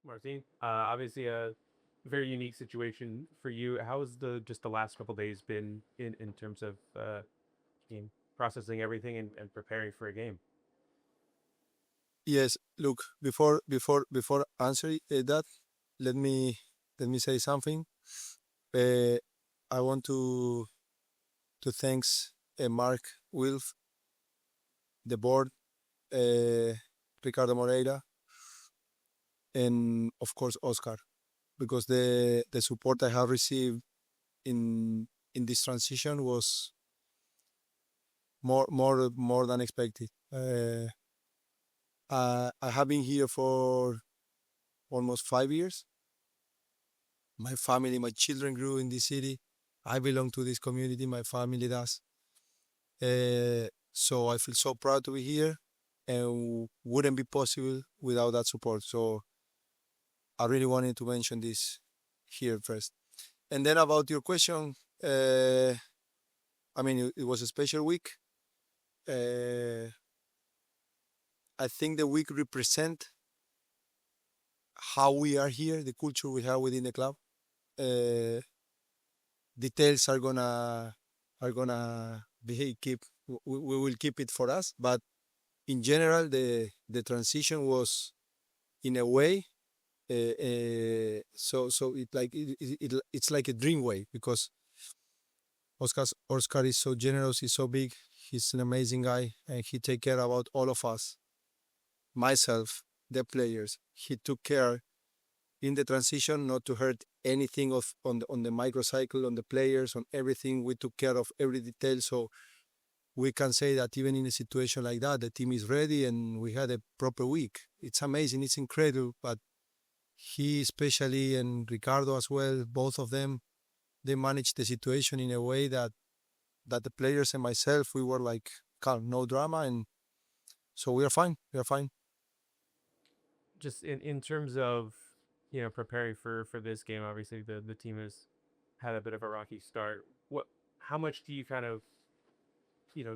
Martin, obviously a very unique situation for you. How has the just the last couple days been in terms of game processing everything and preparing for a game? Yes, look, before answering that, let me let me say something. Uh, I want to thanks Mark, Wilf, the board, uh, Ricardo Moreira, and of course Oscar, because the support I have received in this transition was more than expected. I have been here for almost 5 years. My family, my children grew in this city. I belong to this community. My family does. So I feel so proud to be here, and wouldn't be possible without that support. So I really wanted to mention this here first. And then about your question, uh, I mean, it was a special week. Uh, I think the week represent how we are here, the culture we have within the club. Uh, Details are gonna be keep. We will keep it for us, but in general, the transition was in a way. So it's like a dream way because Oscar is so generous, he's so big, he's an amazing guy, and he take care about all of us, myself, the players. He took care in the transition not to hurt anything of on the microcycle, on the players, on everything. We took care of every detail, so we can say that even in a situation like that, the team is ready and we had a proper week. It's amazing, it's incredible, but he especially and Ricardo as well, both of them, they managed the situation in a way that the players and myself, we were like calm, no drama, and so we are fine. We are fine. Just in terms of preparing for this game, obviously the team has had a bit of a rocky start. What how much do you kind of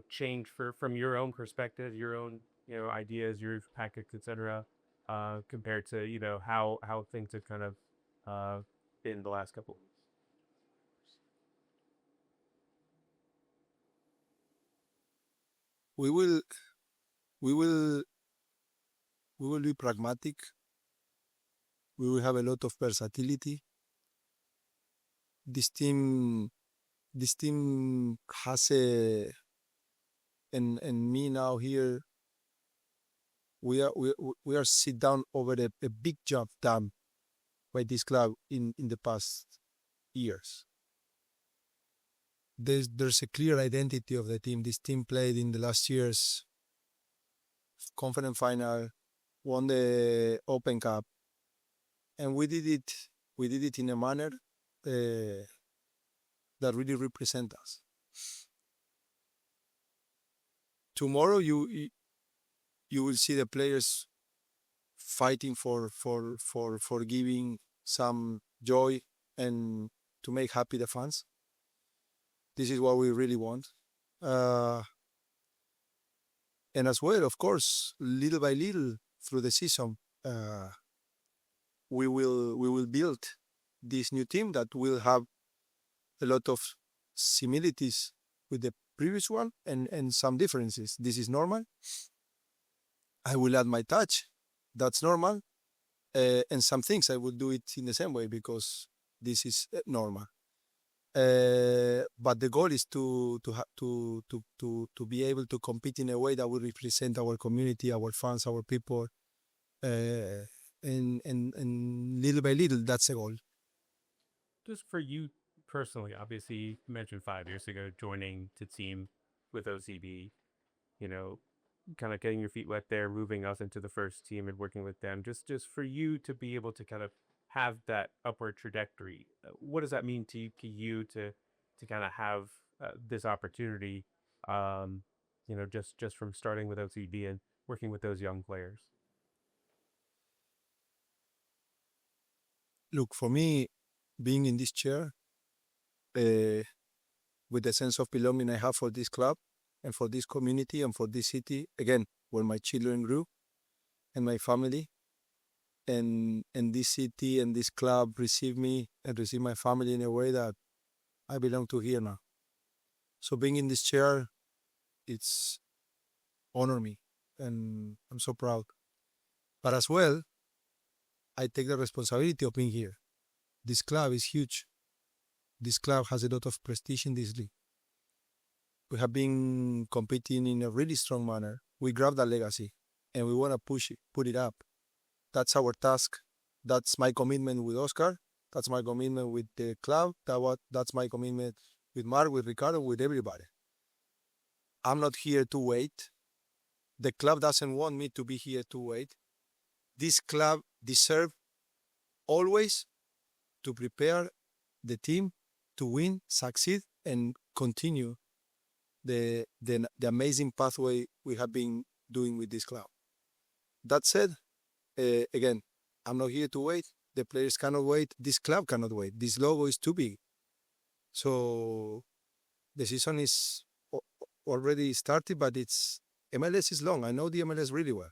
change for from your own perspective, your own ideas, your tactics, etc. Compared to how things have kind of uh, been the last couple. We will we will we will be pragmatic. We will have a lot of versatility. This team this team has a and me now here we are sit down over a big job done by this club in the past years. There's a clear identity of the team. This team played in the last year's conference final, won the Open Cup, and we did it in a manner that really represent us. Tomorrow you will see the players fighting for giving some joy and to make happy the fans. This is what we really want. Uh, and as well, of course, little by little through the season, uh, we will build this new team that will have a lot of similarities with the previous one and some differences. This is normal. I will add my touch. That's normal. And some things I will do it in the same way because this is normal. But the goal is to be able to compete in a way that will represent our community, our fans, our people, uh, and little by little, that's the goal. Just for you personally, obviously you mentioned 5 years ago joining the team with OCB. You know, kind of getting your feet wet there, moving us into the first team and working with them. Just for you to be able to kind of have that upward trajectory. What does that mean to you to kind of have this opportunity? Just from starting with OCD and working with those young players. Look, for me, being in this chair, uh, with the sense of belonging I have for this club and for this community and for this city, again, where my children grew and my family, and this city and this club receive me and receive my family in a way that I belong to here now. So being in this chair, it's honor me, and I'm so proud. But as well, I take the responsibility of being here. This club is huge. This club has a lot of prestige in this league. We have been competing in a really strong manner. We grab that legacy and we want to push it, put it up. That's our task. That's my commitment with Oscar. That's my commitment with the club. That's my commitment with Mark, with Ricardo, with everybody. I'm not here to wait. The club doesn't want me to be here to wait. This club deserves always to prepare the team to win, succeed, and continue the amazing pathway we have been doing with this club. That said, again, I'm not here to wait. The players cannot wait. This club cannot wait. This logo is too big. So the season is already started, but it's MLS is long. I know the MLS really well.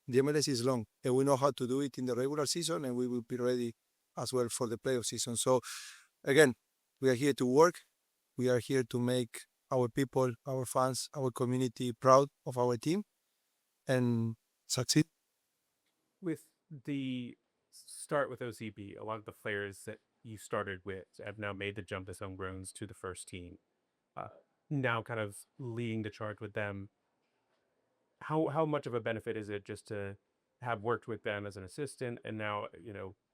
The MLS is long, and we know how to do it in the regular season, and we will be ready as well for the playoff season. So again, we are here to work. We are here to make our people, our fans, our community proud of our team and succeed. With the start with OCB, a lot of the players that you started with have now made the jump as homegrowns to the first team. Now, kind of leading the charge with them. How much of a benefit is it just to have worked with them as an assistant and now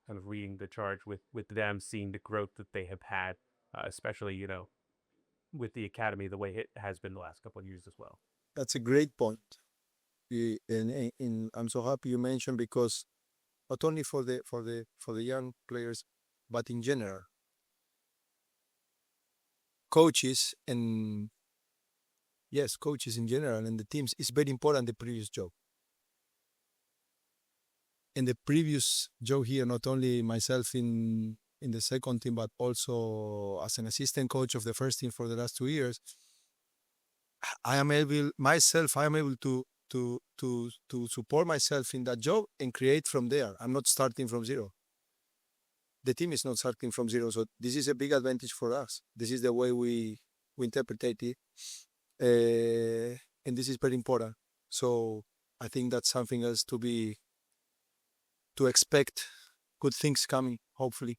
kind of leading the charge with them, seeing the growth that they have had, especially with the academy the way it has been the last couple of years as well. That's a great point. And I'm so happy you mentioned, because not only for the young players, but in general, coaches and yes, coaches in general and the teams, is very important, the previous job. And the previous job here, not only myself in the second team, but also as an assistant coach of the first team for the last 2 years, I am able to support myself in that job and create from there. I'm not starting from zero. The team is not starting from zero. So this is a big advantage for us. This is the way we interpret it. And this is very important. So I think that's something else to expect good things coming, hopefully.